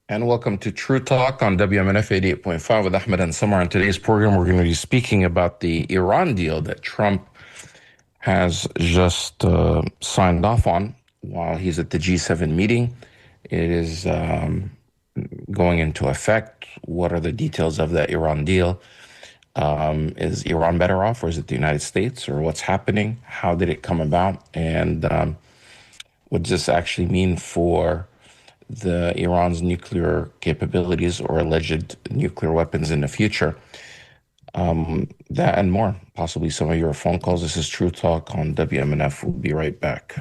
And welcome to True Talk on WMNF 88.5 with Ahmed and Samar. On today's program, we're going to be speaking about the Iran deal that Trump has just signed off on while he's at the G7 meeting. It is going into effect. What are the details of that Iran deal? Is Iran better off, or is it the United States, or what's happening? How did it come about? And what does this actually mean for the Iran's nuclear capabilities or alleged nuclear weapons in the future? That and more, possibly some of your phone calls. This is True Talk on WMNF. We'll be right back.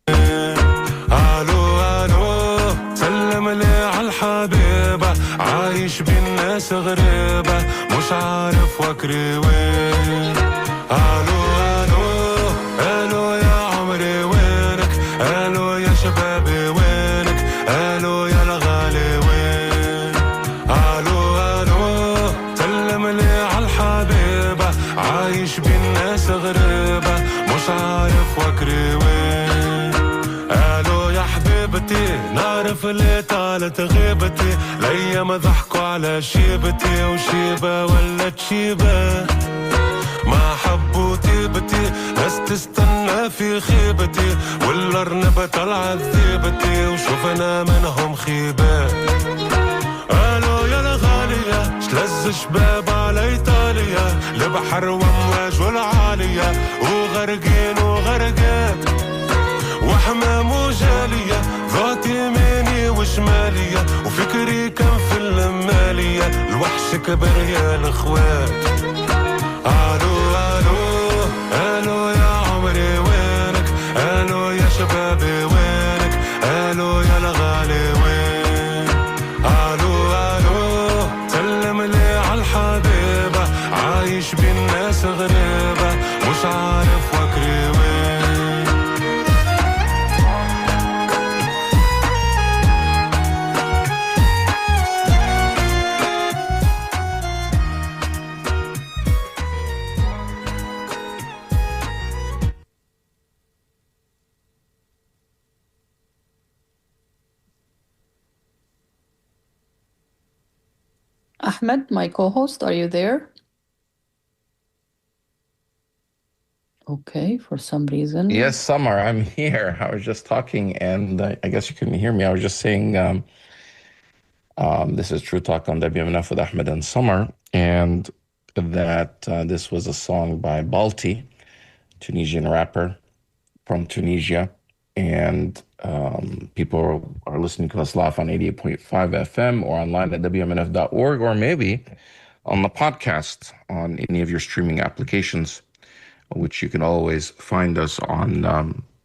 الو الو سلم لي عالحبيبة عايش بالناس غريبة مش عارف وكري وين الو الو الو يا عمري وينك الو يا شبابي وينك الو يا الغالي وين الو الو سلم لي عالحبيبة عايش بالناس غريبة مش عارف وكري وين نعرف اللي طالت غيبتي الأيام ضحكوا على شيبتي وشيبة ولا تشيبة ما حبوا طيبتي ناس تستنى في خيبتي والأرنبة طلعت ذيبتي وشوفنا منهم خيبة قالوا يا الغالية شلز شباب على إيطاليا البحر وامواج والعالية وغرقين وغرقات وحمام وجالية ذات يميني وشمالية وفكري كان في المالية الوحش كبر يا الأخوات الو الو الو يا عمري وينك الو يا شبابي وينك الو يا الغالي وين الو الو سلم لي عالحبيبة عايش بالناس غريبة مش عارف وكري وين Ahmed, my co-host, are you there? Okay, for some reason. Yes, Samar, I'm here. I was just talking, and I guess you couldn't hear me. I was just saying this is True Talk on WMNF with Ahmed and Samar, and that this was a song by Balti, Tunisian rapper from Tunisia, and people are listening to us live on 88.5 FM or online at WMNF.org, or maybe on the podcast on any of your streaming applications, which you can always find us on,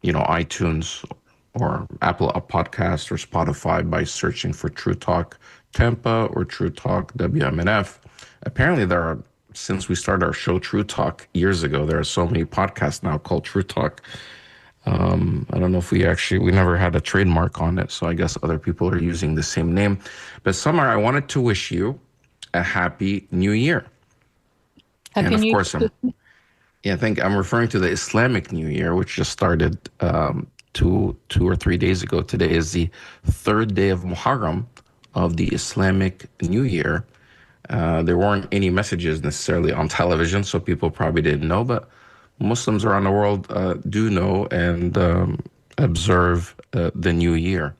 iTunes or Apple Podcast or Spotify by searching for True Talk Tampa or True Talk WMNF. Apparently, since we started our show True Talk years ago, there are so many podcasts now called True Talk. I don't know if we never had a trademark on it, so I guess other people are using the same name. But Samar, I wanted to wish you a happy new year. Happy And of New course, Year. I think I'm referring to the Islamic New Year, which just started two or 3 days ago. Today is the third day of Muharram of the Islamic New Year. There weren't any messages necessarily on television, so people probably didn't know, but Muslims around the world do know and observe the new year.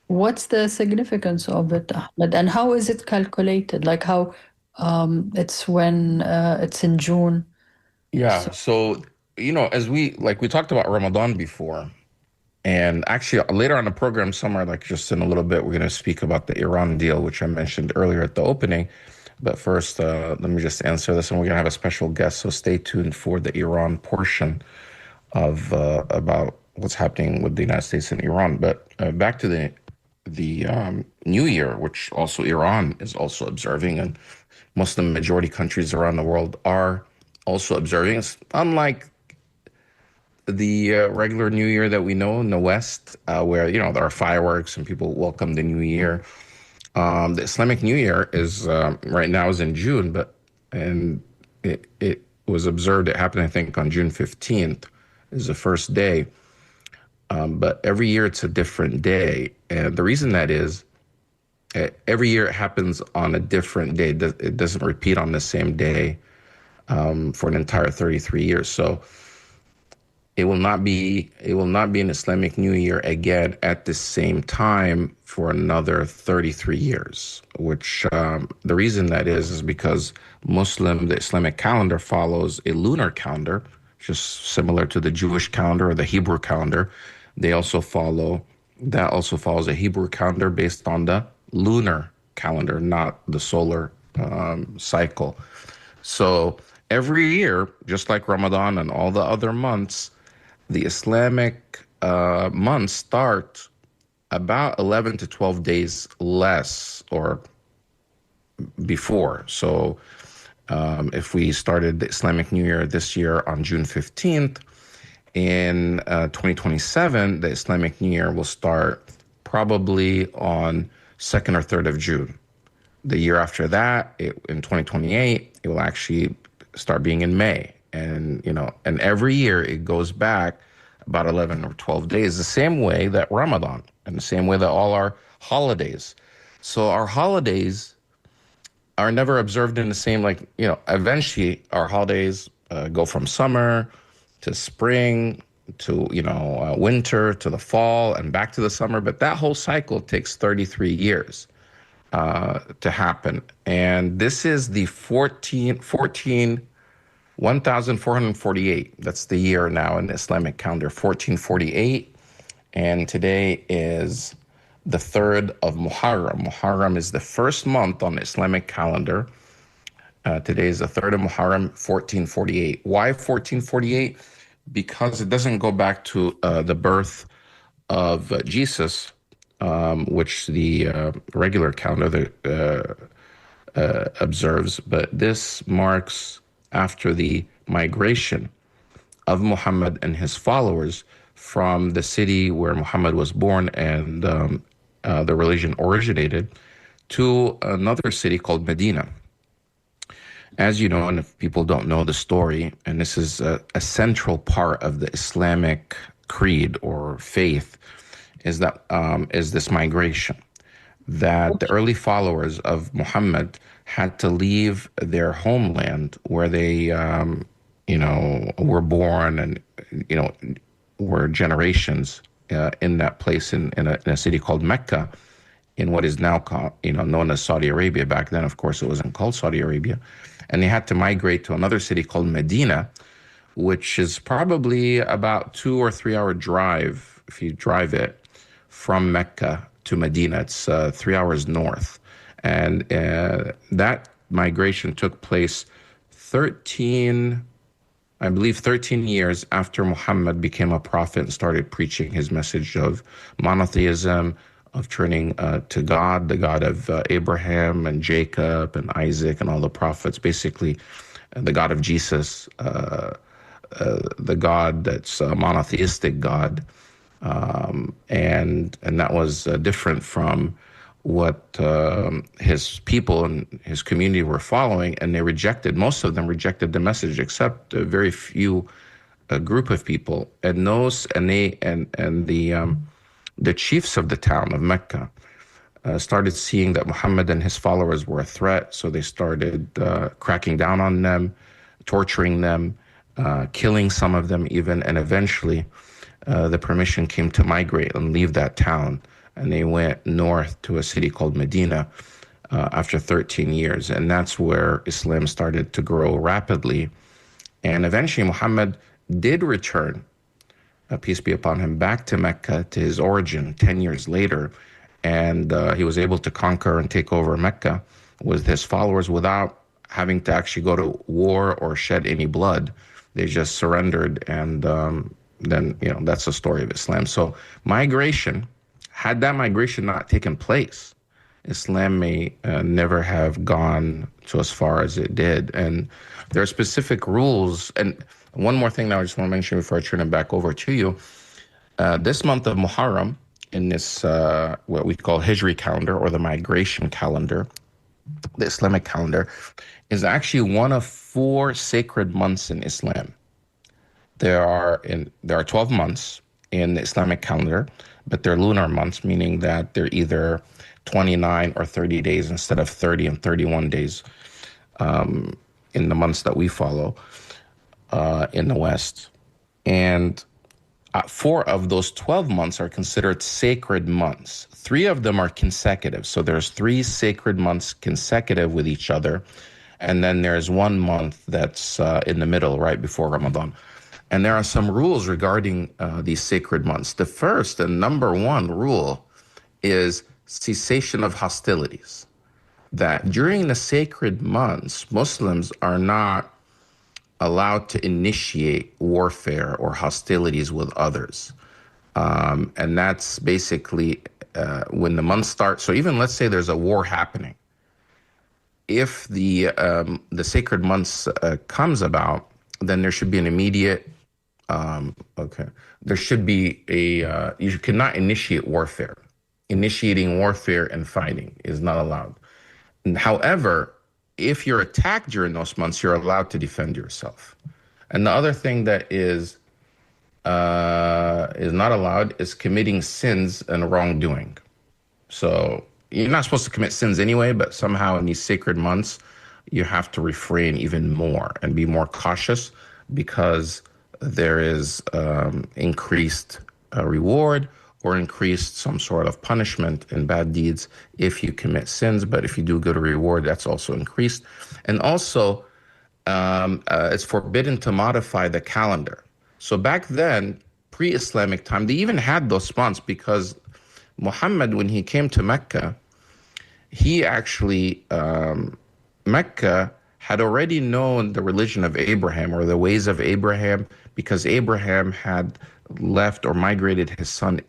What's the significance of it, Ahmed? And how is it calculated? Like how it's when it's in June. Yeah, so as we talked about Ramadan before, and actually later on the program, somewhere like just in a little bit, we're going to speak about the Iran deal, which I mentioned earlier at the opening. But first, let me just answer this, and we're going to have a special guest, so stay tuned for the Iran portion of about what's happening with the United States and Iran. But back to the New Year, which also Iran is also observing, and Muslim majority countries around the world are also observing. It's unlike the regular New Year that we know in the West, where there are fireworks and people welcome the New Year. The Islamic New Year is right now is in June, and it was observed. It happened, I think, on June 15th is the first day. but every year it's a different day. And the reason that is, every year it happens on a different day. It doesn't repeat on the same day for an entire 33 years. So it will not be an Islamic New Year again at the same time for another 33 years, which the reason that is because the Islamic calendar follows a lunar calendar, just similar to the Jewish calendar or the Hebrew calendar. That also follows a Hebrew calendar based on the lunar calendar, not the solar cycle. So every year, just like Ramadan and all the other months, the Islamic months start about 11 to 12 days less or before. So if we started the Islamic New Year this year on June 15th, in 2027, the Islamic New Year will start probably on 2nd or 3rd of June. The year after that, in 2028, it will actually start being in May. And every year it goes back about 11 or 12 days, the same way that Ramadan and the same way that all our holidays. So our holidays are never observed in the same, eventually our holidays go from summer to spring to, winter to the fall and back to the summer. But that whole cycle takes 33 years to happen. And this is the 1448. That's the year now in the Islamic calendar, 1448. And today is the 3rd of Muharram. Muharram is the first month on the Islamic calendar. Today is the 3rd of Muharram, 1448. Why 1448? Because it doesn't go back to the birth of Jesus, which the regular calendar observes, but this marks after the migration of Muhammad and his followers from the city where Muhammad was born and the religion originated to another city called Medina. As you know, and if people don't know the story, and this is a central part of the Islamic creed or faith, is this migration, that the early followers of Muhammad had to leave their homeland where they, were born and, were generations in that place in a city called Mecca, in what is now called, known as Saudi Arabia. Back then, of course, it wasn't called Saudi Arabia. And they had to migrate to another city called Medina, which is probably about 2 or 3 hour drive if you drive it from Mecca to Medina. It's 3 hours north. And that migration took place 13 years after Muhammad became a prophet and started preaching his message of monotheism, of turning to God, the God of Abraham and Jacob and Isaac and all the prophets, basically the God of Jesus, the God that's a monotheistic God. And that was different from what his people and his community were following, and most of them rejected the message, except a very few group of people. And the chiefs of the town of Mecca started seeing that Muhammad and his followers were a threat, so they started cracking down on them, torturing them, killing some of them even, and eventually the permission came to migrate and leave that town, and they went north to a city called Medina after 13 years, and that's where Islam started to grow rapidly. And eventually Muhammad did return, peace be upon him, back to Mecca, to his origin 10 years later, and he was able to conquer and take over Mecca with his followers without having to actually go to war or shed any blood. They just surrendered, and then that's the story of Islam. So had that migration not taken place, Islam may never have gone to as far as it did. And there are specific rules. And one more thing that I just want to mention before I turn it back over to you. This month of Muharram, in this what we call Hijri calendar, or the migration calendar, the Islamic calendar, is actually one of 4 sacred months in Islam. There are 12 months, in the Islamic calendar, but they're lunar months, meaning that they're either 29 or 30 days instead of 30 and 31 days in the months that we follow in the West. And 4 of those 12 months are considered sacred months. 3 of them are consecutive. So there's 3 sacred months consecutive with each other. And then there's 1 month that's in the middle, right before Ramadan. And there are some rules regarding these sacred months. The first and number 1 rule is cessation of hostilities. That during the sacred months, Muslims are not allowed to initiate warfare or hostilities with others. And that's basically when the month starts. So even let's say there's a war happening. If the sacred months comes about, then there should be an immediate, there should be you cannot initiate warfare. Initiating warfare and fighting is not allowed. However, if you're attacked during those months, you're allowed to defend yourself. And the other thing that is not allowed is committing sins and wrongdoing. So you're not supposed to commit sins anyway, but somehow in these sacred months, you have to refrain even more and be more cautious because there is increased reward or increased some sort of punishment in bad deeds if you commit sins. But if you do good reward, that's also increased. And also, it's forbidden to modify the calendar. So back then, pre-Islamic time, they even had those months because Muhammad, when he came to Mecca, he actually, Mecca had already known the religion of Abraham or the ways of Abraham because Abraham had left or migrated his son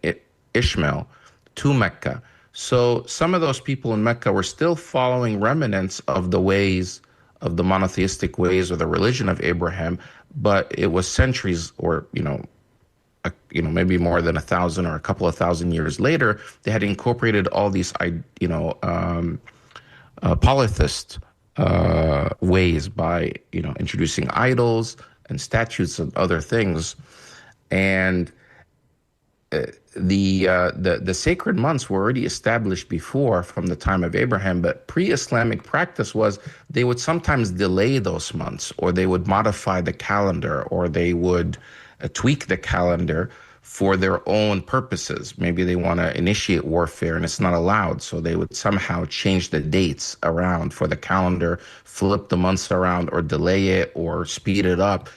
Ishmael to Mecca. So some of those people in Mecca were still following remnants of the ways of the monotheistic ways or the religion of Abraham, but it was centuries or, maybe more than 1,000 or a couple of thousand years later, they had incorporated all these, polytheist ways by, introducing idols and statues and other things. And the sacred months were already established before from the time of Abraham, but pre-Islamic practice was they would sometimes delay those months, or they would modify the calendar, or they would tweak the calendar for their own purposes. Maybe they want to initiate warfare and it's not allowed, so they would somehow change the dates around for the calendar, flip the months around, or delay it, or speed it up.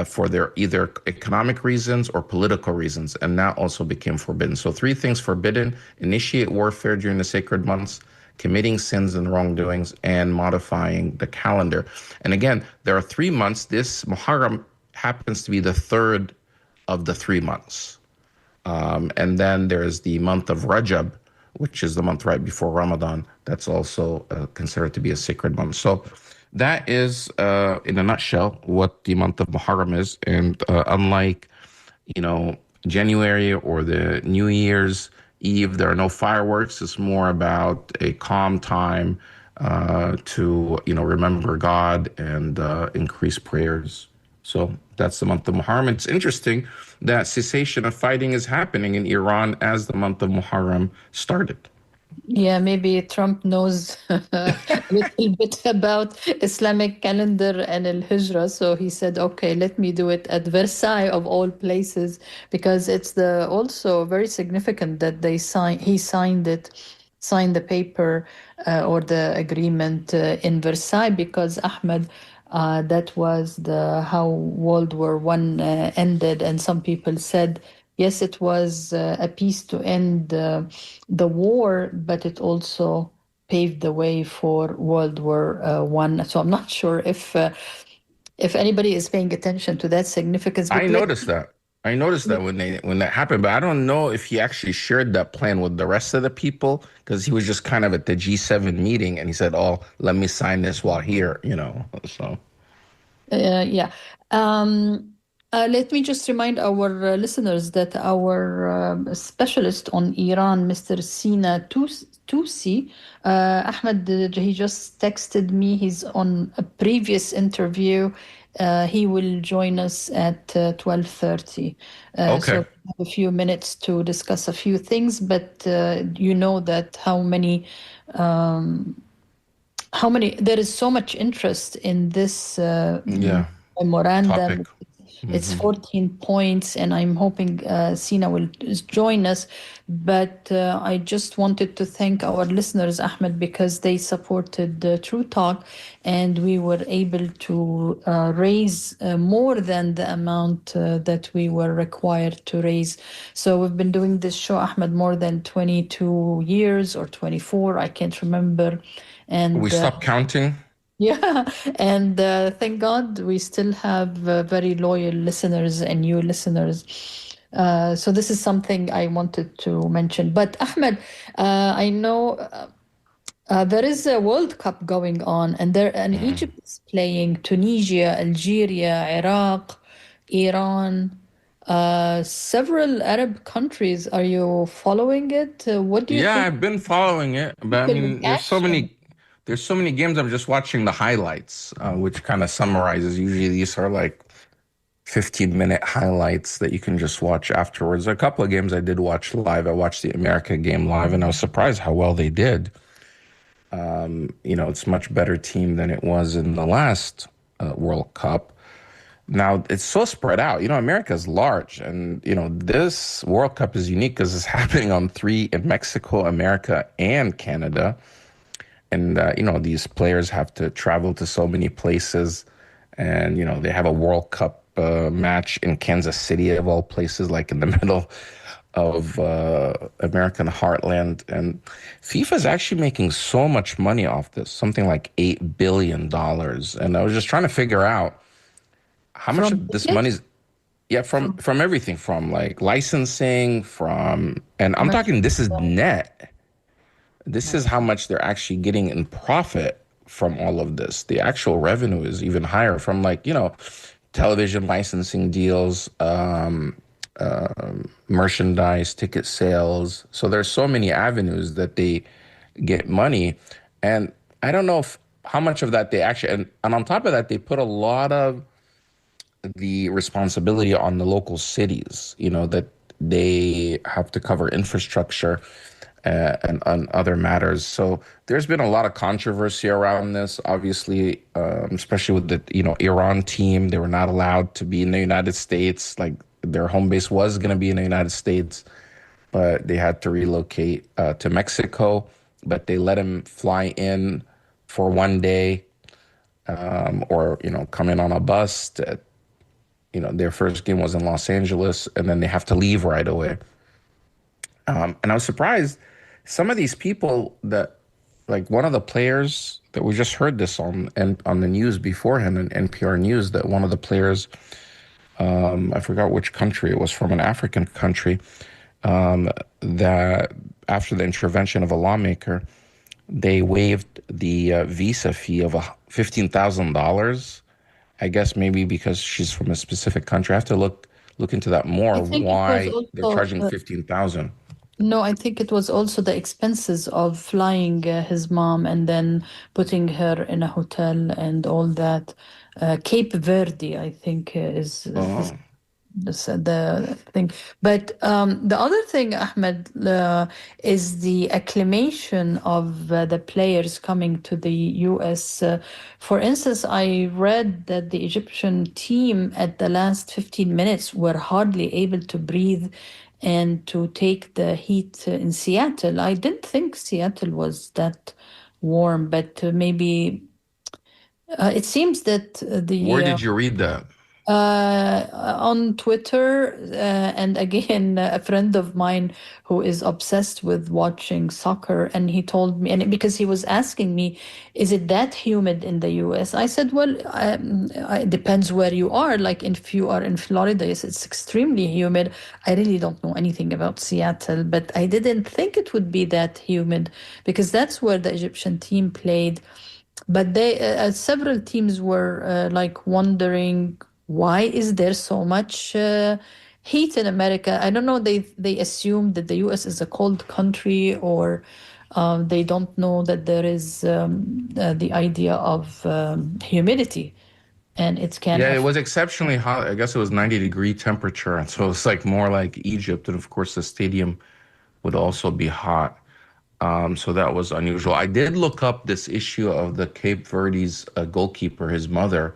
For their either economic reasons or political reasons, and that also became forbidden. So 3 things forbidden: initiate warfare during the sacred months, committing sins and wrongdoings, and modifying the calendar. And again, there are 3 months. This Muharram happens to be the 3rd of the 3 months. And then there's the month of Rajab, which is the month right before Ramadan. That's also considered to be a sacred month. So that is, in a nutshell, what the month of Muharram is. And unlike, January or the New Year's Eve, there are no fireworks. It's more about a calm time to, remember God and increase prayers. So that's the month of Muharram. It's interesting that cessation of fighting is happening in Iran as the month of Muharram started. Yeah, maybe Trump knows a little bit about Islamic calendar and al-Hijra, so he said, okay, let me do it at Versailles of all places, because it's also very significant that he signed the paper or the agreement in Versailles, because Ahmed, that was how World War One ended, and some people said, yes, it was a peace to end the war, but it also paved the way for World War One. So I'm not sure if anybody is paying attention to that significance. I noticed that. I noticed that when that happened, but I don't know if he actually shared that plan with the rest of the people, because he was just kind of at the G7 meeting and he said, "Oh, let me sign this while here," So yeah. Let me just remind our listeners that our specialist on Iran, Mr. Sina Tusi, Ahmed, he just texted me. He's on a previous interview He will join us at 12:30. So Okay. we have a few minutes to discuss a few things, but you know that how many there is so much interest in this Yeah. memorandum. Topic. It's Hmm. 14 points, and I'm hoping Sina will join us. But I just wanted to thank our listeners, Ahmed, because they supported True Talk, and we were able to raise more than the amount that we were required to raise. So we've been doing this show, Ahmed, more than 22 years or 24, I can't remember. We And stopped counting. yeah, and thank God we still have very loyal listeners and new listeners. So this is something I wanted to mention. But Ahmed, I know there is a World Cup going on, and Mm. Egypt is playing Tunisia, Algeria, Iraq, Iran, several Arab countries. Are you following it? What do you Yeah, think I've been following it, but I people in mean, action there's so many games. I'm just watching the highlights, which kind of summarizes. Usually, these are like 15-minute highlights that you can just watch afterwards. A couple of games I did watch live. I watched the America game live, and I was surprised how well they did. It's a much better team than it was in the last World Cup. Now it's so spread out. America is large, and this World Cup is unique because it's happening on three in Mexico, America, and Canada. And these players have to travel to so many places, and they have a World Cup match in Kansas City of all places, like in the middle of American heartland. And FIFA is actually making so much money off this, something like $8 billion. And I was just trying to figure out how much from of this money tickets? is, yeah, from From from everything, from like licensing, and I'm talking, this is merchandise? net. This is how much they're actually getting in profit from all of this. The actual revenue is even higher from, like, television licensing deals, merchandise, ticket sales. So there's so many avenues that they get money. And I don't know if how much of that they actually, and on top of that, they put a lot of the responsibility on the local cities, that they have to cover infrastructure and on other matters. So there's been a lot of controversy around this, obviously, especially with the Iran team. They were not allowed to be in the United States. Like, their home base was going to be in the United States, but they had to relocate to Mexico. But they let him fly in for one day, or come in on a bus. Their first game was in Los Angeles, and then they have to leave right away. And I was surprised. Some of these people that, like one of the players that we just heard this on the news beforehand in NPR News, that one of the players, I forgot which country it was, from an African country, that after the intervention of a lawmaker, they waived the visa fee of $15,000. I guess maybe because she's from a specific country. I have to look into that I more. think it was Why they're also charging 15,000? no, I think it was also the expenses of flying his mom and then putting her in a hotel and all that. Cape Verde, I think, is Oh, the thing. But the other thing, Ahmed, is the acclamation of the players coming to the US. For instance, I read that the Egyptian team at the last 15 minutes were hardly able to breathe and to take the heat in Seattle. I didn't think Seattle was that warm, but maybe it seems that where the did you read that? on Twitter, and again, a friend of mine who is obsessed with watching soccer, and he told me, and because he was asking me, is it that humid in the US? I said, well, it depends where you are. Like, if you are in Florida, yes, it's extremely humid. I really don't know anything about Seattle, but I didn't think it would be that humid because that's where the Egyptian team played. But they several teams were like wondering why is there so much heat in America. I don't know, they assume that the US is a cold country, or they don't know that there is the idea of humidity. and it can Yeah, it affect. was exceptionally hot. I guess it was 90-degree temperature. And so it's like more like Egypt. And of course, the stadium would also be hot. So that was unusual. I did look up this issue of the Cape Verde's goalkeeper, his mother.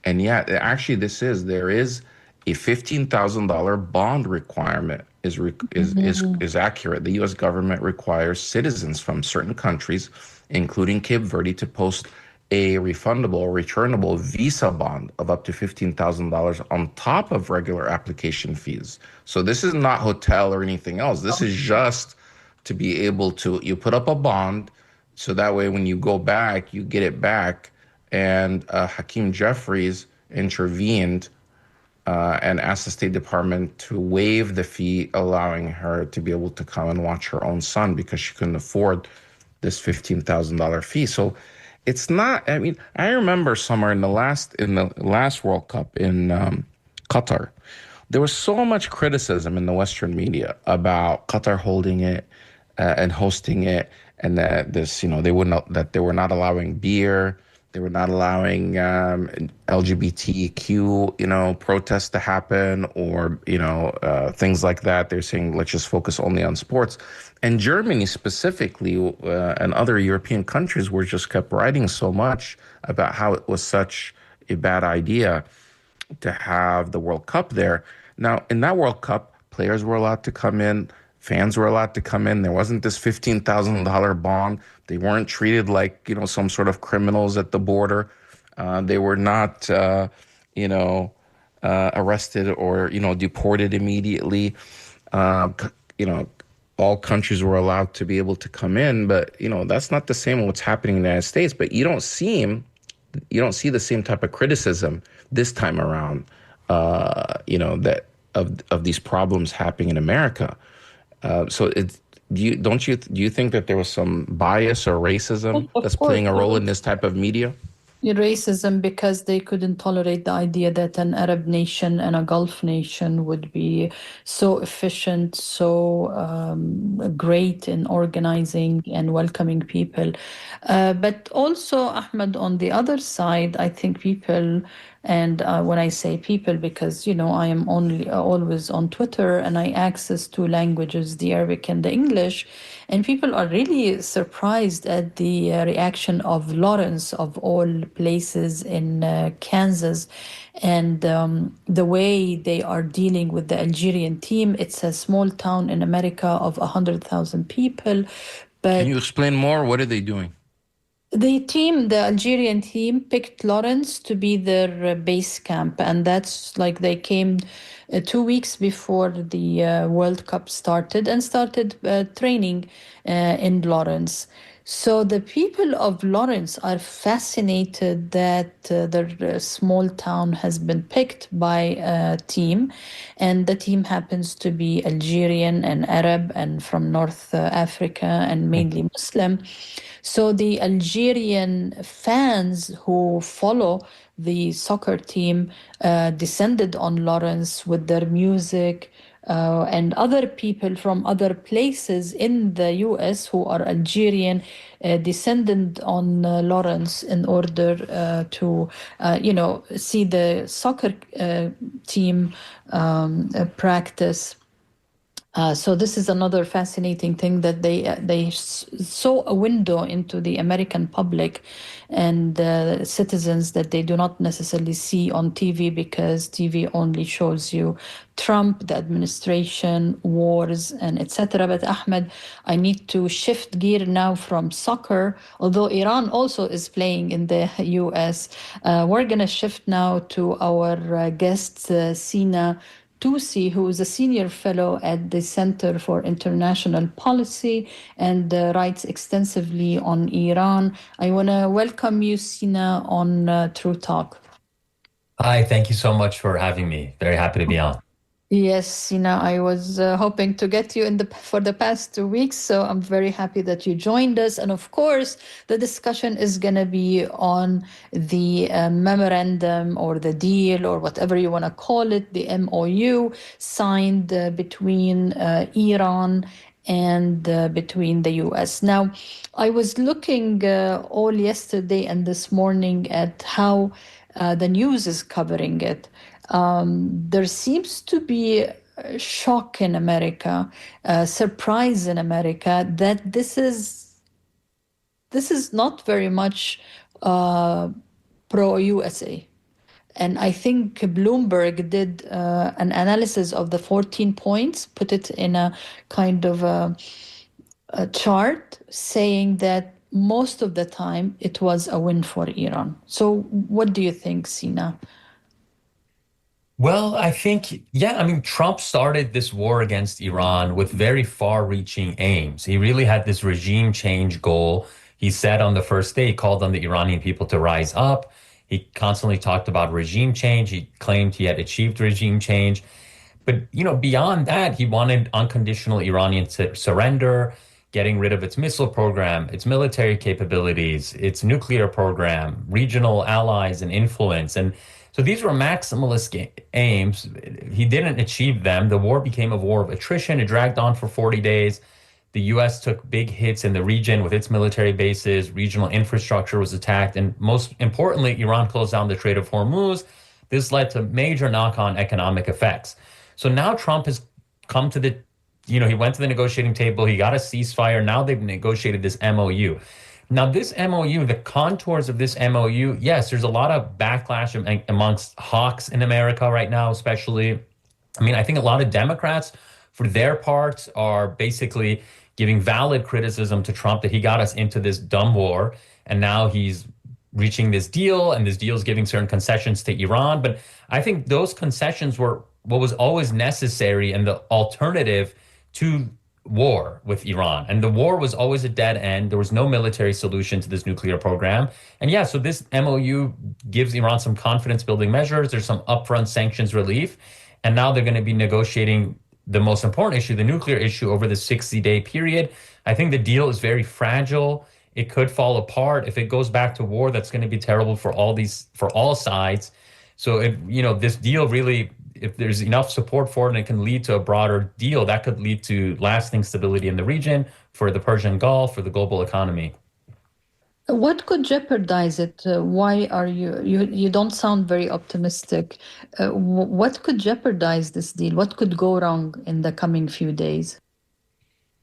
And yeah, actually, there is a $15,000 bond requirement Mhm. is accurate. The U.S. government requires citizens from certain countries, including Cape Verde, to post a refundable or returnable visa bond of up to $15,000 on top of regular application fees. So this is not hotel or anything else. This is just to be able to you put up a bond so that way when you go back, you get it back. And Hakeem Jeffries intervened and asked the State Department to waive the fee, allowing her to be able to come and watch her own son because she couldn't afford this $15,000 fee. So it's not. I mean, I remember somewhere in the last World Cup in Qatar, there was so much criticism in the Western media about Qatar holding it and hosting it, and that they wouldn't that they were not allowing beer, they were not allowing LGBTQ protests to happen, or things like that. They're saying let's just focus only on sports, and Germany specifically and other European countries were just kept writing so much about how it was such a bad idea to have the World Cup there. Now, in that World Cup, players were allowed to come in, fans were allowed to come in. There wasn't this $15,000 bond. They weren't treated like, some sort of criminals at the border. They were not, you know, arrested or, deported immediately. Uh, c- you know, all countries were allowed to be able to come in, but, that's not the same what's happening in the United States. But you don't see the same type of criticism this time around, that of these problems happening in America. So do you think that there was some bias or racism Of that's course, playing a there role in was this type of media? racism because they couldn't tolerate the idea that an Arab nation and a Gulf nation would be so efficient, so great in organizing and welcoming people. But also, Ahmed, on the other side, I think people, and when I say people, because I am only always on Twitter and I access two languages, the Arabic and the English, and people are really surprised at the reaction of Lawrence, of all places in Kansas, and the way they are dealing with the Algerian team. It's a small town in America of 100,000 people, Can but you explain more? What are they doing? the Algerian team, picked Lawrence to be their base camp, and that's like they came 2 weeks before the World Cup started and started training in Lawrence. So the people of Lawrence are fascinated that their small town has been picked by a team, and the team happens to be Algerian and Arab and from North Africa and mainly Muslim. So the Algerian fans who follow the soccer team descended on Lawrence with their music. And other people from other places in the US who are Algerian descended on Lawrence in order to, see the soccer team practice. So this is another fascinating thing that they saw a window into the American public and citizens that they do not necessarily see on TV because TV only shows you Trump, the administration, wars, and etc. But Ahmed, I need to shift gear now from soccer, although Iran also is playing in the US. We're going to shift now to our guest, Sina Tusi, who is a senior fellow at the Center for International Policy and writes extensively on Iran. I want to welcome you, Sina, on True Talk. Hi, thank you so much for having me. Very happy to be on. Yes, I was hoping to get you for the past 2 weeks, so I'm very happy that you joined us. And of course, the discussion is going to be on the memorandum or the deal or whatever you want to call it, the MOU signed between Iran and between the US. Now, I was looking all yesterday and this morning at how The news is covering it. There seems to be a shock in America, surprise in America that this is not very much pro-USA. And I think Bloomberg did an analysis of the 14 points, put it in a kind of a chart saying that most of the time it was a win for Iran. So what do you think, Sina? Well, I think, yeah, I mean, Trump started this war against Iran with very far-reaching aims. He really had this regime change goal. He said on the first day, he called on the Iranian people to rise up. He constantly talked about regime change. He claimed he had achieved regime change. But, beyond that, he wanted unconditional Iranian surrender, getting rid of its missile program, its military capabilities, its nuclear program, regional allies and influence. And so these were maximalist aims. He didn't achieve them. The war became a war of attrition. It dragged on for 40 days. The US took big hits in the region with its military bases, regional infrastructure was attacked, and most importantly, Iran closed down the Strait of Hormuz. This led to major knock-on economic effects. So now Trump has come to he went to the negotiating table, he got a ceasefire, now they've negotiated this MOU. Now, this MOU, the contours of this MOU, yes, there's a lot of backlash amongst hawks in America right now, especially. I mean, I think a lot of Democrats, for their part, are basically giving valid criticism to Trump that he got us into this dumb war, and now he's reaching this deal, and this deal is giving certain concessions to Iran. But I think those concessions were what was always necessary and the alternative to war with Iran. And the war was always a dead end. There was no military solution to this nuclear program. And yeah, so this MOU gives Iran some confidence building measures. There's some upfront sanctions relief. And now they're going to be negotiating the most important issue, the nuclear issue, over the 60-day period. I think the deal is very fragile. It could fall apart. If it goes back to war, that's going to be terrible for all sides. So this deal really, if there's enough support for it and it can lead to a broader deal, that could lead to lasting stability in the region, for the Persian Gulf, for the global economy. What could jeopardize it? Why are you don't sound very optimistic. What could jeopardize this deal? What could go wrong in the coming few days?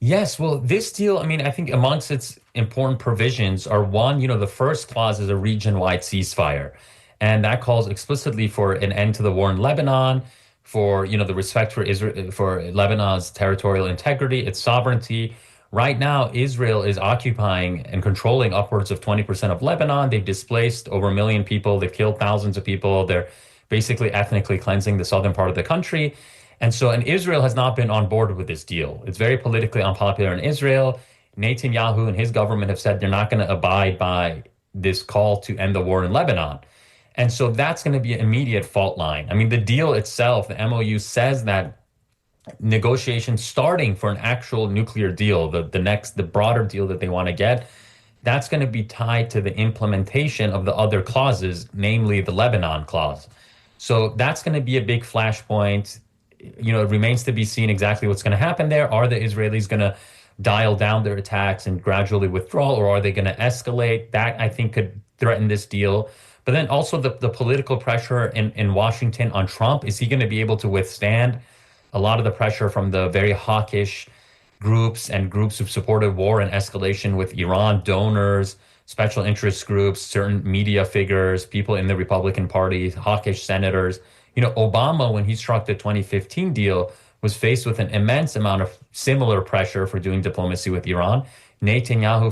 Yes, well, this deal, I mean, I think amongst its important provisions are one, the first clause is a region-wide ceasefire. And that calls explicitly for an end to the war in Lebanon, for, the respect for Israel, for Lebanon's territorial integrity, its sovereignty. Right now, Israel is occupying and controlling upwards of 20% of Lebanon. They've displaced over 1 million people. They've killed thousands of people. They're basically ethnically cleansing the southern part of the country. And Israel has not been on board with this deal. It's very politically unpopular in Israel. Netanyahu and his government have said they're not going to abide by this call to end the war in Lebanon. And so that's going to be an immediate fault line. I mean, the deal itself, the MOU, says that negotiations starting for an actual nuclear deal, the broader deal that they want to get, that's going to be tied to the implementation of the other clauses, namely the Lebanon clause. So that's going to be a big flashpoint. It remains to be seen exactly what's going to happen there. Are the Israelis going to dial down their attacks and gradually withdraw, or are they going to escalate? That, I think, could threaten this deal. But then also the political pressure in Washington on Trump. Is he going to be able to withstand a lot of the pressure from the very hawkish groups and groups who've supported war and escalation with Iran, donors, special interest groups, certain media figures, people in the Republican Party, hawkish senators? Obama, when he struck the 2015 deal, was faced with an immense amount of similar pressure for doing diplomacy with Iran. Netanyahu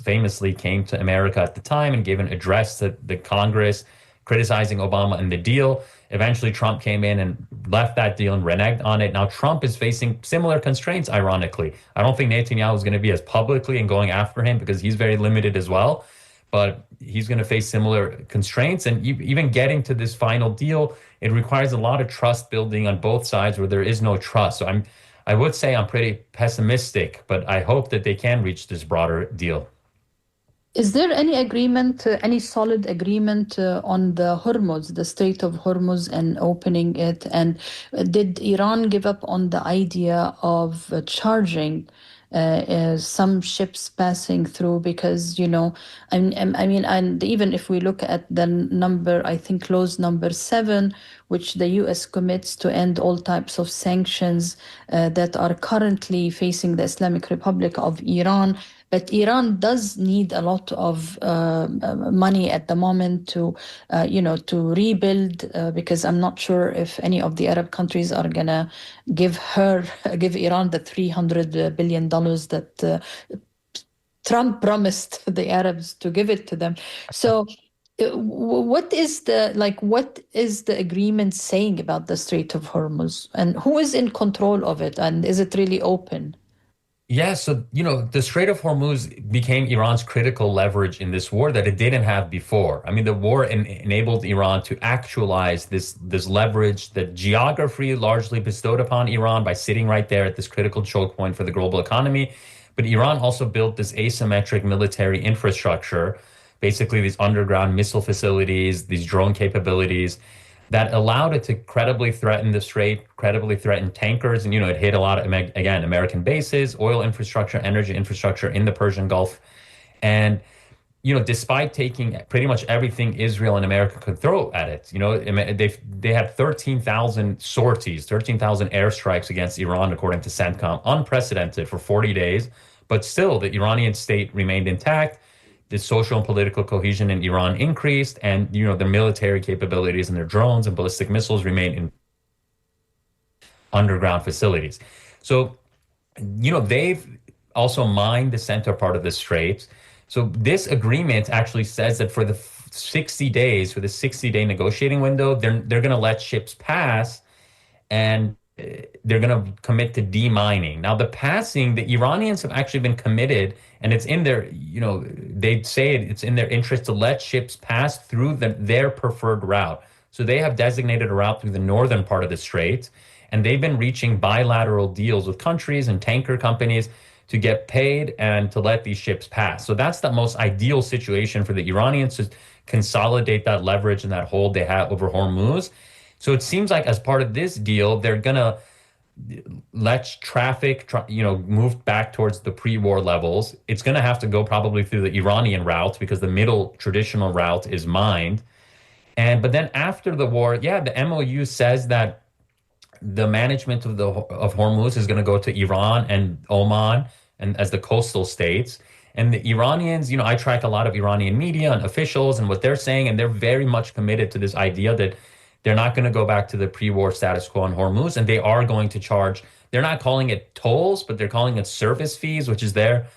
famously came to America at the time and gave an address to the Congress criticizing Obama and the deal. Eventually, Trump came in and left that deal and reneged on it. Now, Trump is facing similar constraints, ironically. I don't think Netanyahu is going to be as publicly and going after him because he's very limited as well. But he's going to face similar constraints. And even getting to this final deal, it requires a lot of trust building on both sides where there is no trust. So I would say I'm pretty pessimistic, but I hope that they can reach this broader deal. Is there any agreement, any solid agreement on the Hormuz, the Strait of Hormuz, and opening it? And did Iran give up on the idea of charging some ships passing through because, I mean, and even if we look at the number, I think clause number 7, which the US commits to end all types of sanctions that are currently facing the Islamic Republic of Iran. But Iran does need a lot of money at the moment to rebuild, because I'm not sure if any of the Arab countries are gonna give Iran the $300 billion that Trump promised the Arabs to give it to them. So, what is the agreement saying about the Strait of Hormuz, and who is in control of it, and is it really open? Yeah, so the Strait of Hormuz became Iran's critical leverage in this war that it didn't have before. I mean, the war enabled Iran to actualize this leverage that geography largely bestowed upon Iran by sitting right there at this critical choke point for the global economy. But Iran also built this asymmetric military infrastructure, basically these underground missile facilities, these drone capabilities that allowed it to credibly threaten the strait, credibly threaten tankers. And, it hit a lot of, again, American bases, oil infrastructure, energy infrastructure in the Persian Gulf. And, despite taking pretty much everything Israel and America could throw at it, they had 13,000 sorties, 13,000 airstrikes against Iran, according to CENTCOM, unprecedented for 40 days. But still, the Iranian state remained intact. The social and political cohesion in Iran increased, and their military capabilities and their drones and ballistic missiles remain in underground facilities. So, they've also mined the center part of the strait. So this agreement actually says that for the 60 days, for the 60-day negotiating window, they're going to let ships pass, and they're going to commit to demining. Now, the passing, the Iranians have actually been committed, and it's in their, they say it's in their interest to let ships pass through their preferred route. So they have designated a route through the northern part of the strait, and they've been reaching bilateral deals with countries and tanker companies to get paid and to let these ships pass. So that's the most ideal situation for the Iranians to consolidate that leverage and that hold they have over Hormuz. So it seems like as part of this deal, they're going to let traffic, move back towards the pre-war levels. It's going to have to go probably through the Iranian route because the middle traditional route is mined. But then after the war, yeah, the MOU says that the management of Hormuz is going to go to Iran and Oman and as the coastal states. And the Iranians, I track a lot of Iranian media and officials and what they're saying, and they're very much committed to this idea that they're not going to go back to the pre-war status quo on Hormuz, and they are going to charge. They're not calling it tolls, but they're calling it service fees, which is their,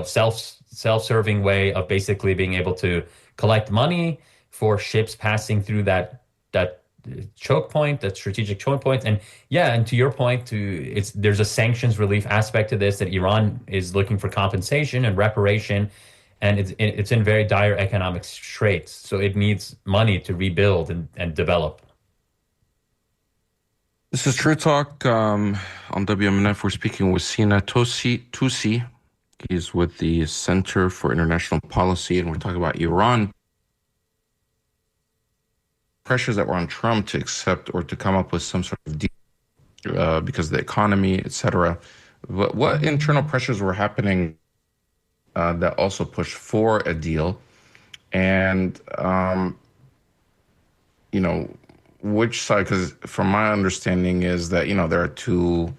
self-serving way of basically being able to collect money for ships passing through that choke point, that strategic choke point. And yeah, and to your point, there's a sanctions relief aspect to this, that Iran is looking for compensation and reparation, and it's in very dire economic straits. So it needs money to rebuild and develop. This is True Talk on WMNF. We're speaking with Sina Tusi. He's with the Center for International Policy, and we're talking about Iran. Pressures that were on Trump to accept or to come up with some sort of deal because of the economy, etc. But what internal pressures were happening that also pushed for a deal? And, which side? Because from my understanding is that, there are two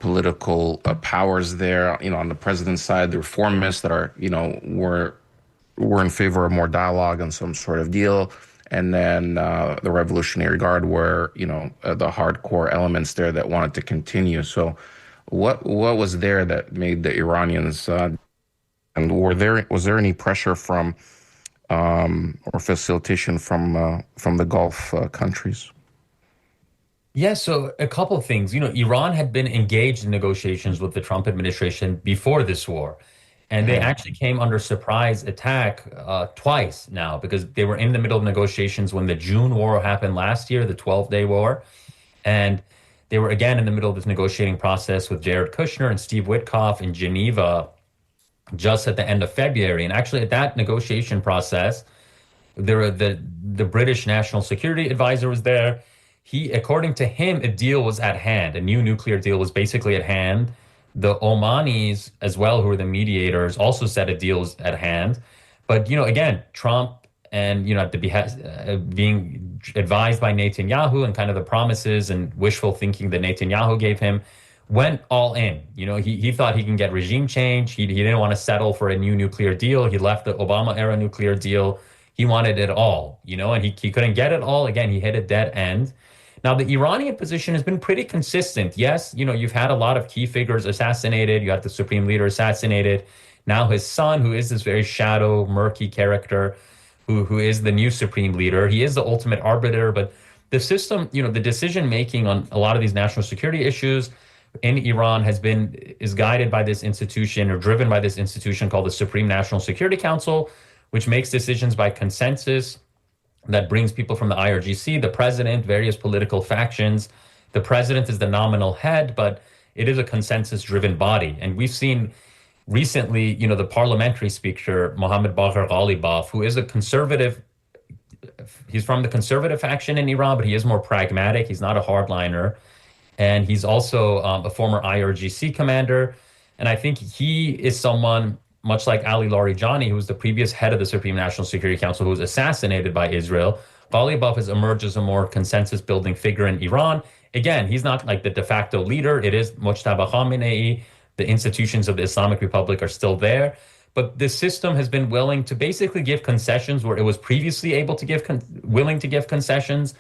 political powers there, on the president's side, the reformists that are, were in favor of more dialogue and some sort of deal. And then the Revolutionary Guard were, the hardcore elements there that wanted to continue. So what was there that made the Iranians, and was there any pressure from or facilitation from the Gulf countries? Yeah, so a couple of things. Iran had been engaged in negotiations with the Trump administration before this war. And they actually came under surprise attack twice now, because they were in the middle of negotiations when the June war happened last year, the 12-day war. And they were again in the middle of this negotiating process with Jared Kushner and Steve Witkoff in Geneva just at the end of February. And actually at that negotiation process, the British National Security Advisor was there. According to him, a deal was at hand. A new nuclear deal was basically at hand. The Omanis as well, who are the mediators, also said a deal is at hand. But, again, Trump and, at the behest, being advised by Netanyahu and kind of the promises and wishful thinking that Netanyahu gave him, went all in. He thought he can get regime change. He didn't want to settle for a new nuclear deal. He left the Obama era nuclear deal. He wanted it all, and he couldn't get it all. Again, he hit a dead end. Now, the Iranian position has been pretty consistent. Yes, you've had a lot of key figures assassinated. You had the supreme leader assassinated. Now his son, who is this very shadow, murky character, who is the new supreme leader, he is the ultimate arbiter. But the system, the decision making on a lot of these national security issues in Iran is guided by this institution or driven by this institution called the Supreme National Security Council, which makes decisions by consensus that brings people from the IRGC, the president, various political factions. The president is the nominal head, but it is a consensus-driven body. And we've seen recently, the parliamentary speaker, Mohammad Bagher Ghalibaf, who is a conservative, he's from the conservative faction in Iran, but he is more pragmatic. He's not a hardliner. And he's also a former IRGC commander. And I think he is someone, much like Ali Larijani, who was the previous head of the Supreme National Security Council, who was assassinated by Israel. Ghalibaf has emerged as a more consensus-building figure in Iran. Again, he's not like the de facto leader. It is Mojtaba Khamenei. The institutions of the Islamic Republic are still there. But the system has been willing to basically give concessions where it was previously able to willing to give concessions.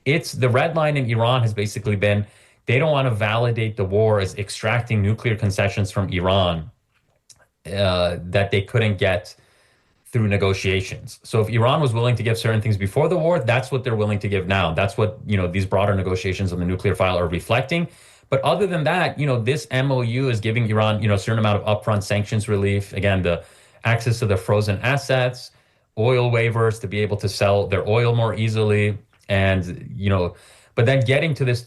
The red line in Iran has basically been they don't want to validate the war as extracting nuclear concessions from Iran that they couldn't get through negotiations. So if Iran was willing to give certain things before the war, that's what they're willing to give now. That's what, these broader negotiations on the nuclear file are reflecting. But other than that, this MOU is giving Iran, a certain amount of upfront sanctions relief. Again, the access to the frozen assets, oil waivers to be able to sell their oil more easily. And, but then getting to this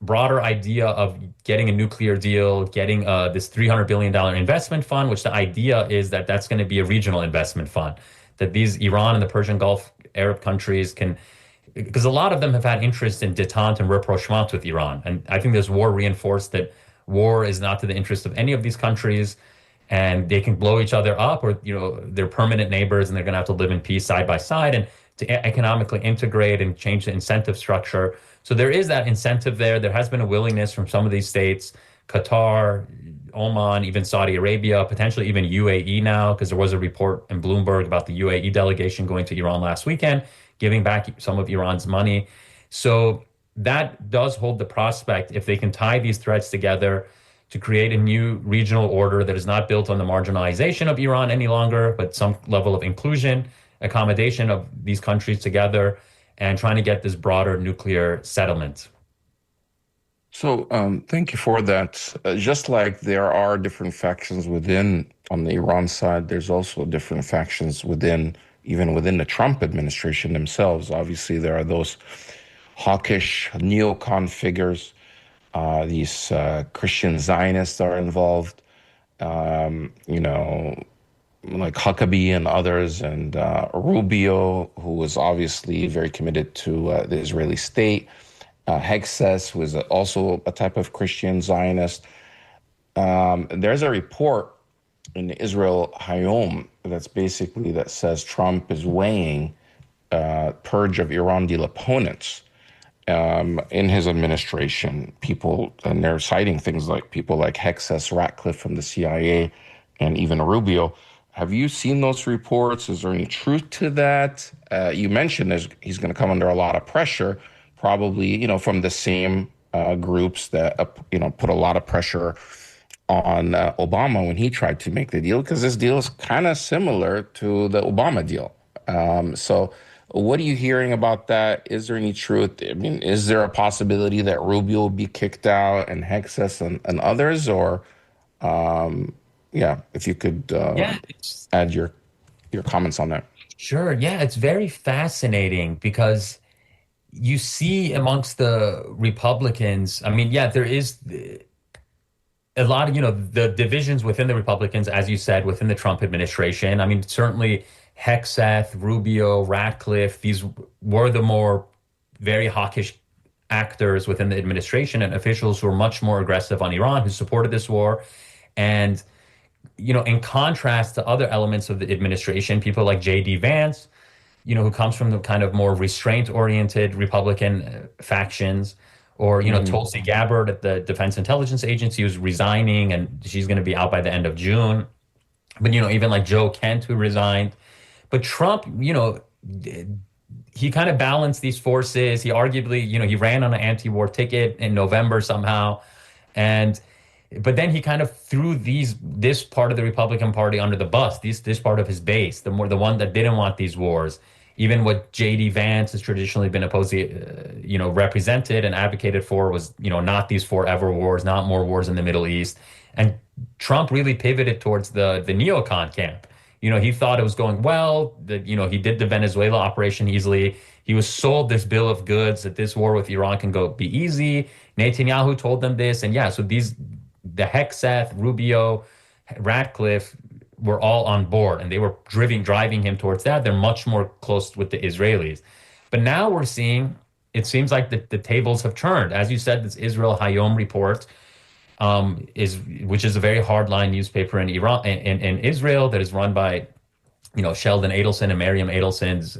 broader idea of getting a nuclear deal, getting this $300 billion investment fund, which the idea is that that's going to be a regional investment fund, that these Iran and the Persian Gulf Arab countries can, because a lot of them have had interest in détente and rapprochement with Iran. And I think this war reinforced that war is not to the interest of any of these countries, and they can blow each other up, or, they're permanent neighbors and they're going to have to live in peace side by side, and to economically integrate and change the incentive structure. So there is that incentive there. There has been a willingness from some of these states, Qatar, Oman, even Saudi Arabia, potentially even UAE now, because there was a report in Bloomberg about the UAE delegation going to Iran last weekend, giving back some of Iran's money. So that does hold the prospect, if they can tie these threats together, to create a new regional order that is not built on the marginalization of Iran any longer, but some level of inclusion, accommodation of these countries together, and trying to get this broader nuclear settlement. So thank you for that. Just like there are different factions on the Iran side, there's also different factions even within the Trump administration themselves. Obviously, there are those hawkish neocon figures. These Christian Zionists are involved, like Huckabee and others, and Rubio, who was obviously very committed to the Israeli state. Hexes, who is also a type of Christian Zionist. There's a report in Israel Hayom that says Trump is weighing purge of Iran deal opponents in his administration. And they're citing things like people like Hexes, Ratcliffe from the CIA, and even Rubio. Have you seen those reports? Is there any truth to that? You mentioned he's going to come under a lot of pressure, probably, from the same groups that, put a lot of pressure on Obama when he tried to make the deal, because this deal is kind of similar to the Obama deal. So what are you hearing about that? Is there any truth? I mean, is there a possibility that Rubio will be kicked out and Hexes and others? Or, if you could add your comments on that. Sure. Yeah, it's very fascinating because you see amongst the Republicans, I mean, there is a lot of, the divisions within the Republicans, as you said, within the Trump administration. I mean, certainly Hexeth, Rubio, Ratcliffe, these were the more very hawkish actors within the administration and officials who are much more aggressive on Iran, who supported this war. And, in contrast to other elements of the administration, people like J.D. Vance, who comes from the kind of more restraint-oriented Republican factions, or, Hmm. Tulsi Gabbard at the Defense Intelligence Agency, who's resigning, and she's going to be out by the end of June. But, even like Joe Kent, who resigned. But Trump, he kind of balanced these forces. He arguably, he ran on an anti-war ticket in November somehow. And but then he kind of threw this part of the Republican Party under the bus, this part of his base, the one that didn't want these wars. Even what J.D. Vance has traditionally been represented and advocated for was, not these forever wars, not more wars in the Middle East. And Trump really pivoted towards the neocon camp. He thought it was going well, that, he did the Venezuela operation easily. He was sold this bill of goods that this war with Iran can be easy. Netanyahu told them this. And yeah, so the Hegseth, Rubio, Ratcliffe were all on board, and they were driving him towards that. They're much more close with the Israelis. But now we're seeing, it seems like the tables have turned. As you said, this Israel Hayom report, which is a very hardline newspaper in Iran, in Israel, that is run by, Sheldon Adelson and Miriam Adelson's,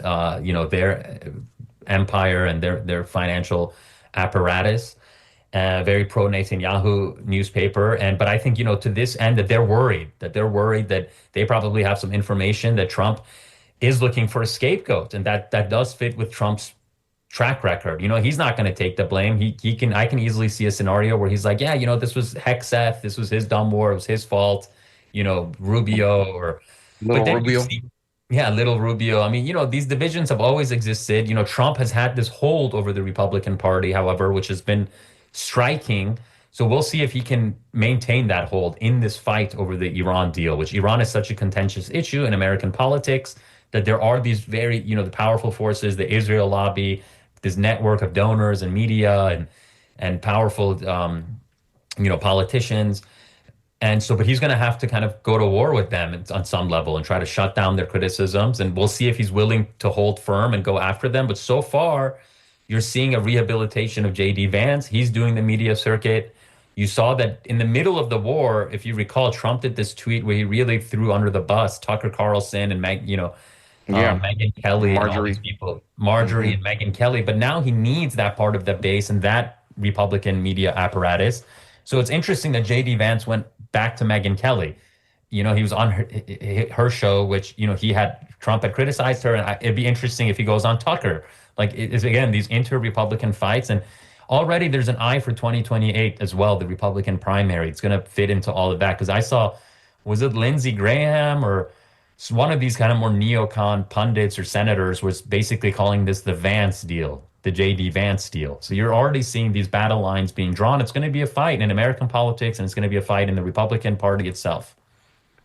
their empire and their financial apparatus. Very pro Netanyahu newspaper. But I think, to this end, that they're worried that they probably have some information that Trump is looking for a scapegoat. And that does fit with Trump's track record. He's not going to take the blame. I can easily see a scenario where he's like, yeah, this was Hegseth. This was his dumb war. It was his fault, Rubio, but Little then you Rubio. see, yeah, little Rubio. I mean, these divisions have always existed. Trump has had this hold over the Republican Party, however, which has been striking. So we'll see if he can maintain that hold in this fight over the Iran deal, which Iran is such a contentious issue in American politics that there are these very, the powerful forces, the Israel lobby, this network of donors and media and powerful, politicians. And so, but he's going to have to kind of go to war with them on some level and try to shut down their criticisms. And we'll see if he's willing to hold firm and go after them. But so far, you're seeing a rehabilitation of J.D. Vance. He's doing the media circuit. You saw that in the middle of the war, if you recall, Trump did this tweet where he really threw under the bus Tucker Carlson and Yeah. Megyn Kelly and all these Marjorie. people, Marjorie Hmm. and Megyn Kelly. But now he needs that part of the base and that Republican media apparatus. So it's interesting that J.D. Vance went back to Megyn Kelly. He was on her show, which, Trump had criticized her. And it'd be interesting if he goes on Tucker. Like, it's again, these inter-Republican fights. And already there's an eye for 2028 as well, the Republican primary. It's going to fit into all of that. Because I saw, was it Lindsey Graham or one of these kind of more neocon pundits or senators was basically calling this the Vance deal, the J.D. Vance deal. So you're already seeing these battle lines being drawn. It's going to be a fight in American politics, and it's going to be a fight in the Republican Party itself.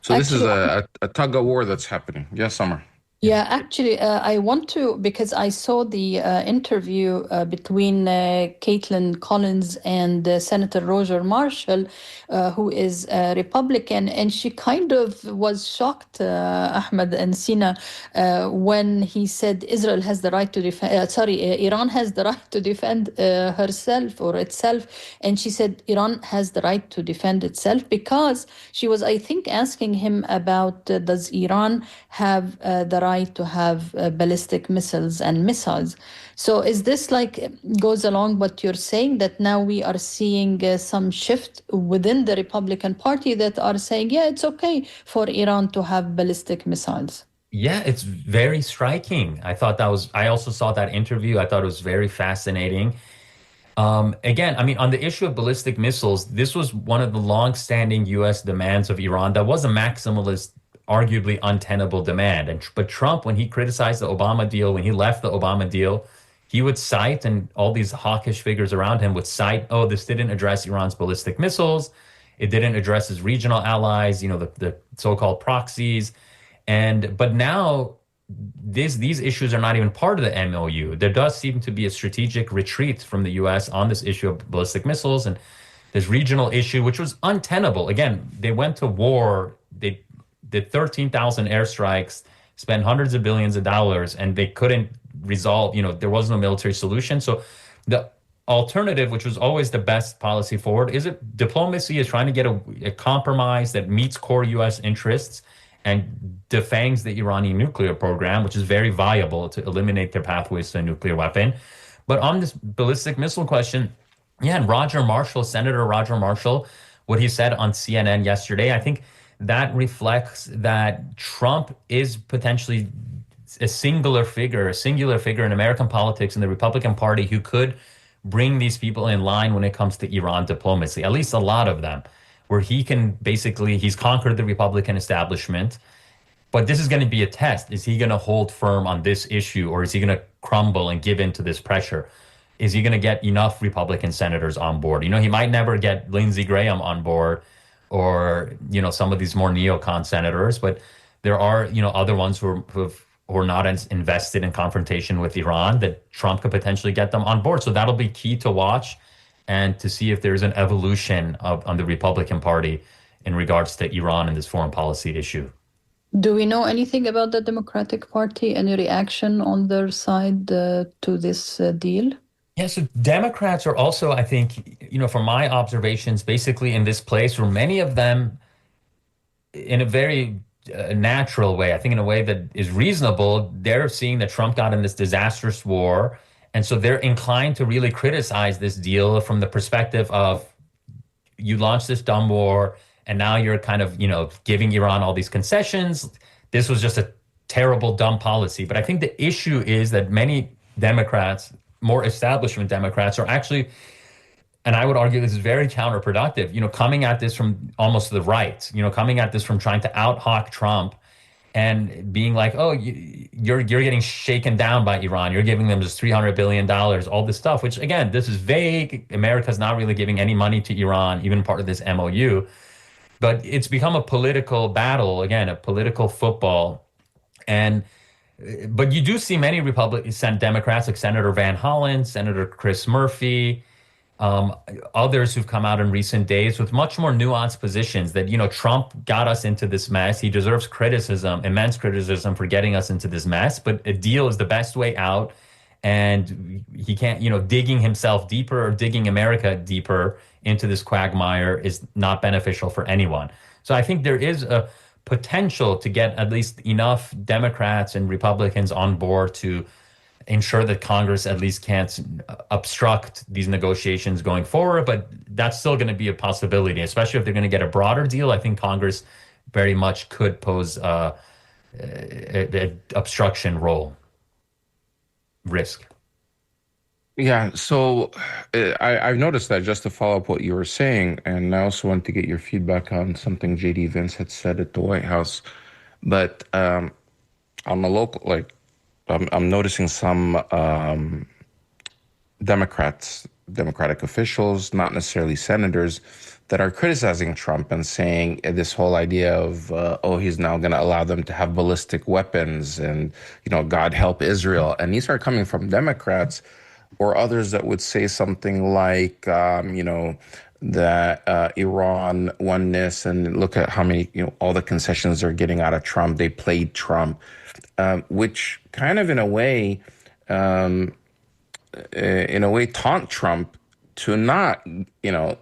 So this is Actually, a tug of war that's happening. Yes, Summer. yeah, actually, I want to, because I saw the interview between Caitlin Collins and Senator Roger Marshall, who is a Republican, and she kind of was shocked, Ahmed and Sina, when he said Israel has the right to defend, Iran has the right to defend herself or itself. And she said Iran has the right to defend itself because she was, I think, asking him about does Iran have the right to have ballistic missiles and missiles. So is this like goes along what you're saying that now we are seeing some shift within the Republican Party that are saying, yeah, it's okay for Iran to have ballistic missiles? Yeah, it's very striking. I also saw that interview. I thought it was very fascinating. Again, I mean, on the issue of ballistic missiles, this was one of the long-standing U.S. demands of Iran that was a maximalist, arguably untenable demand. But Trump, when he criticized the Obama deal, when he left the Obama deal, he would cite, and all these hawkish figures around him would cite, oh, this didn't address Iran's ballistic missiles. It didn't address his regional allies, the so-called proxies. But now these issues are not even part of the MOU. There does seem to be a strategic retreat from the US on this issue of ballistic missiles and this regional issue, which was untenable. Again, they went to war, they did 13,000 airstrikes, spent hundreds of billions of dollars, and they couldn't resolve, there was no military solution. So the alternative, which was always the best policy forward, is it diplomacy is trying to get a compromise that meets core U.S. interests and defangs the Iranian nuclear program, which is very viable to eliminate their pathways to a nuclear weapon. But on this ballistic missile question, yeah, and Senator Roger Marshall, what he said on CNN yesterday, I think that reflects that Trump is potentially a singular figure in American politics in the Republican Party who could bring these people in line when it comes to Iran diplomacy, at least a lot of them, where he can basically, he's conquered the Republican establishment. But this is going to be a test. Is he going to hold firm on this issue, or is he going to crumble and give in to this pressure? Is he going to get enough Republican senators on board? He might never get Lindsey Graham on board or, some of these more neocon senators, but there are, other ones who are not as invested in confrontation with Iran that Trump could potentially get them on board. So that'll be key to watch and to see if there's an evolution on the Republican Party in regards to Iran and this foreign policy issue. Do we know anything about the Democratic Party? Any reaction on their side to this deal? Yeah, so Democrats are also, I think, from my observations, basically in this place where many of them, in a very natural way, I think in a way that is reasonable, they're seeing that Trump got in this disastrous war. And so they're inclined to really criticize this deal from the perspective of you launched this dumb war and now you're kind of, giving Iran all these concessions. This was just a terrible, dumb policy. But I think the issue is that many Democrats, more establishment Democrats, are actually, and I would argue this is very counterproductive, coming at this from almost the right, coming at this from trying to out-hawk Trump and being like, oh, you're getting shaken down by Iran. You're giving them just $300 billion, all this stuff, which, again, this is vague. America's not really giving any money to Iran, even part of this MOU. But it's become a political battle, again, a political football. But you do see many Democrats like Senator Van Hollen, Senator Chris Murphy, others who've come out in recent days with much more nuanced positions that, Trump got us into this mess. He deserves criticism, immense criticism for getting us into this mess, but a deal is the best way out. And he can't, digging himself deeper or digging America deeper into this quagmire is not beneficial for anyone. So I think there is a potential to get at least enough Democrats and Republicans on board to ensure that Congress at least can't obstruct these negotiations going forward. But that's still going to be a possibility, especially if they're going to get a broader deal. I think Congress very much could pose an obstruction risk. Yeah, so I've noticed that, just to follow up what you were saying, and I also want to get your feedback on something JD Vance had said at the White House. But on the local, I'm noticing some Democratic officials, not necessarily senators, that are criticizing Trump and saying this whole idea of, he's now going to allow them to have ballistic weapons and, God help Israel. And these are coming from Democrats or others that would say something like, that Iran won this, and look at how many, all the concessions they're getting out of Trump. They played Trump, which kind of in a way taunt Trump to not,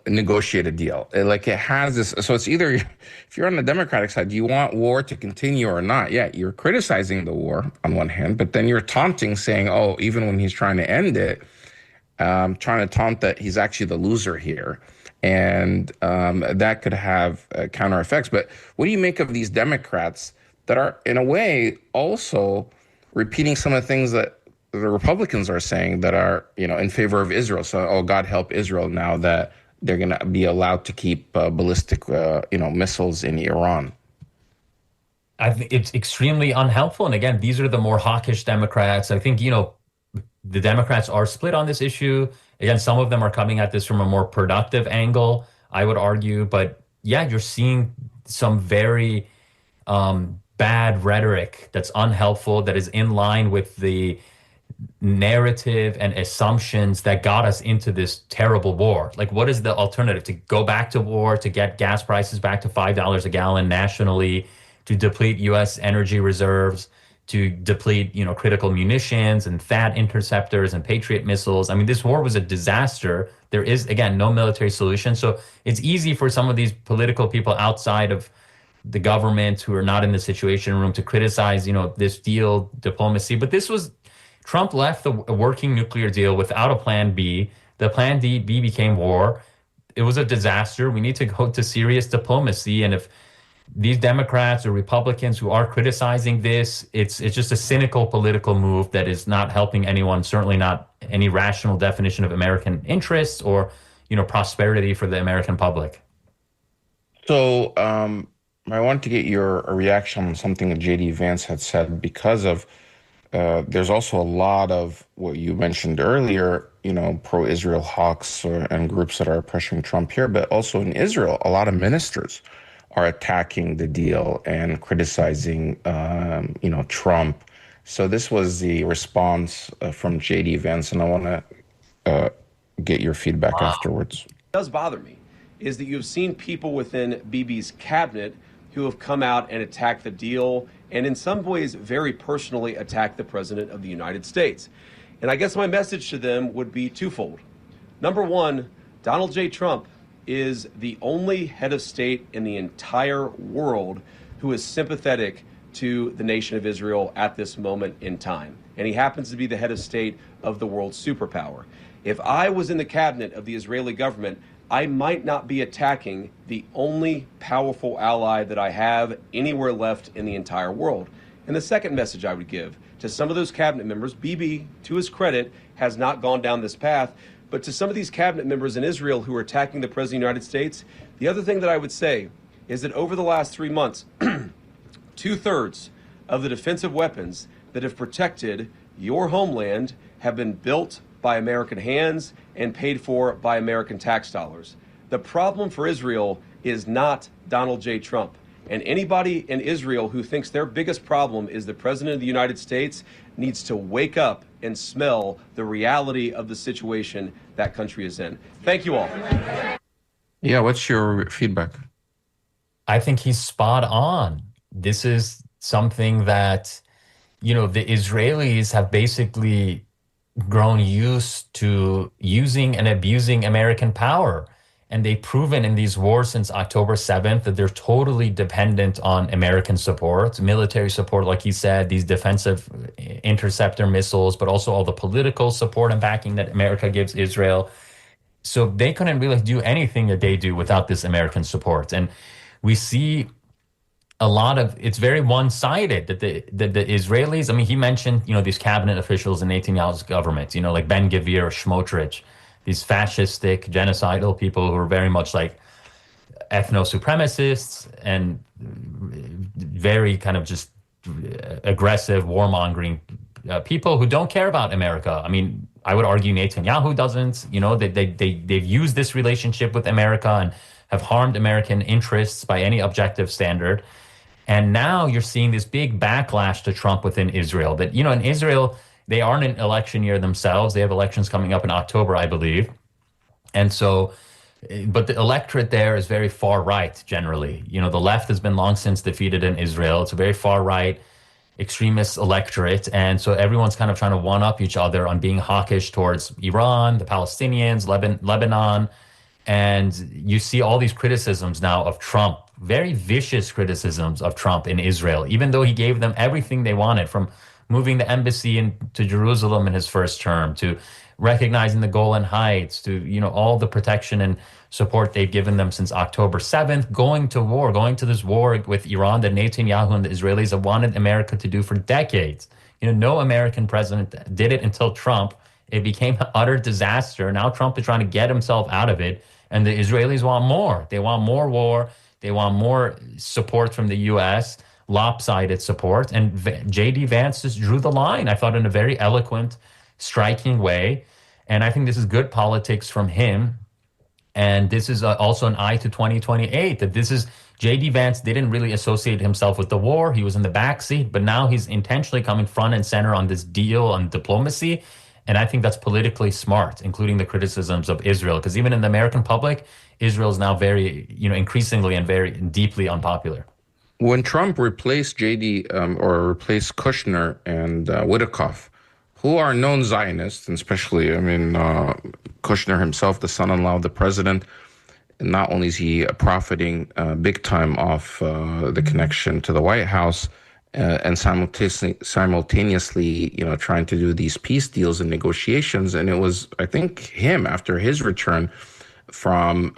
negotiate a deal. Like, it has this, so it's either, if you're on the Democratic side, do you want war to continue or not? Yeah, you're criticizing the war on one hand, but then you're taunting, saying, oh, even when he's trying to end it, trying to taunt that he's actually the loser here. And that could have counter effects. But what do you make of these Democrats that are, in a way, also repeating some of the things that the Republicans are saying that are, in favor of Israel? So, oh, God help Israel now that they're going to be allowed to keep ballistic, missiles in Iran. I think it's extremely unhelpful. And again, these are the more hawkish Democrats. I think, the Democrats are split on this issue. Again, some of them are coming at this from a more productive angle, I would argue. But yeah, you're seeing some very bad rhetoric that's unhelpful, that is in line with the narrative and assumptions that got us into this terrible war. Like, what is the alternative? To go back to war, to get gas prices back to $5 a gallon nationally, to deplete U.S. energy reserves, to deplete, critical munitions and THAAD interceptors and Patriot missiles. I mean, this war was a disaster. There is, again, no military solution. So it's easy for some of these political people outside of the government who are not in the Situation Room to criticize, this deal, diplomacy. But Trump left a working nuclear deal without a plan B. The plan B became war. It was a disaster. We need to go to serious diplomacy. And if these Democrats or Republicans who are criticizing this, it's just a cynical political move that is not helping anyone, certainly not any rational definition of American interests or, prosperity for the American public. So I wanted to get your reaction on something that JD Vance had said because of there's also a lot of what you mentioned earlier, pro-Israel hawks and groups that are pressuring Trump here, but also in Israel, a lot of ministers are attacking the deal and criticizing, Trump. So this was the response from JD Vance, and I want to get your feedback afterwards. What does bother me is that you've seen people within Bibi's cabinet who have come out and attacked the deal and in some ways very personally attacked the President of the United States. And I guess my message to them would be twofold. Number one, Donald J. Trump is the only head of state in the entire world who is sympathetic to the nation of Israel at this moment in time. And he happens to be the head of state of the world's superpower. If I was in the cabinet of the Israeli government, I might not be attacking the only powerful ally that I have anywhere left in the entire world. And the second message I would give to some of those cabinet members, Bibi, to his credit, has not gone down this path, but to some of these cabinet members in Israel who are attacking the President of the United States, the other thing that I would say is that over the last 3 months, 2/3 of the defensive weapons that have protected your homeland have been built by American hands and paid for by American tax dollars. The problem for Israel is not Donald J. Trump. And anybody in Israel who thinks their biggest problem is the President of the United States needs to wake up and smell the reality of the situation that country is in. Thank you all. Yeah, what's your feedback? I think he's spot on. This is something that, the Israelis have basically grown used to using and abusing American power. And they've proven in these wars since October 7th that they're totally dependent on American support, military support, like he said, these defensive interceptor missiles, but also all the political support and backing that America gives Israel. So they couldn't really do anything that they do without this American support. And we see it's very one-sided that the Israelis, I mean, he mentioned, these cabinet officials in Netanyahu's government, like Ben-Gvir or Smotrich, these fascistic, genocidal people who are very much like ethno-supremacists and very kind of just aggressive, warmongering people who don't care about America. I mean, I would argue Netanyahu doesn't. They've used this relationship with America and have harmed American interests by any objective standard. And now you're seeing this big backlash to Trump within Israel. That, in Israel, they aren't an election year themselves. They have elections coming up in October, I believe. And so, but the electorate there is very far right, generally. The left has been long since defeated in Israel. It's a very far right extremist electorate. And so everyone's kind of trying to one up each other on being hawkish towards Iran, the Palestinians, Lebanon. And you see all these criticisms now of Trump, very vicious criticisms of Trump in Israel, even though he gave them everything they wanted, from moving the embassy to Jerusalem in his first term, to recognizing the Golan Heights, to, all the protection and support they've given them since October 7th, going to this war with Iran that Netanyahu and the Israelis have wanted America to do for decades. No American president did it until Trump. It became an utter disaster. Now Trump is trying to get himself out of it, and the Israelis want more. They want more war. They want more support from the U.S., lopsided support. And JD Vance just drew the line, I thought, in a very eloquent, striking way. And I think this is good politics from him. And this is also an eye to 2028, that this is JD Vance didn't really associate himself with the war. He was in the backseat, but now he's intentionally coming front and center on this deal on diplomacy. And I think that's politically smart, including the criticisms of Israel, because even in the American public, Israel is now very, increasingly and very deeply unpopular. When Trump replaced JD or replaced Kushner and Witkoff, who are known Zionists, and especially, I mean, Kushner himself, the son-in-law of the president, and not only is he profiting big time off the connection to the White House, and simultaneously, trying to do these peace deals and negotiations. And it was, I think, him after his return from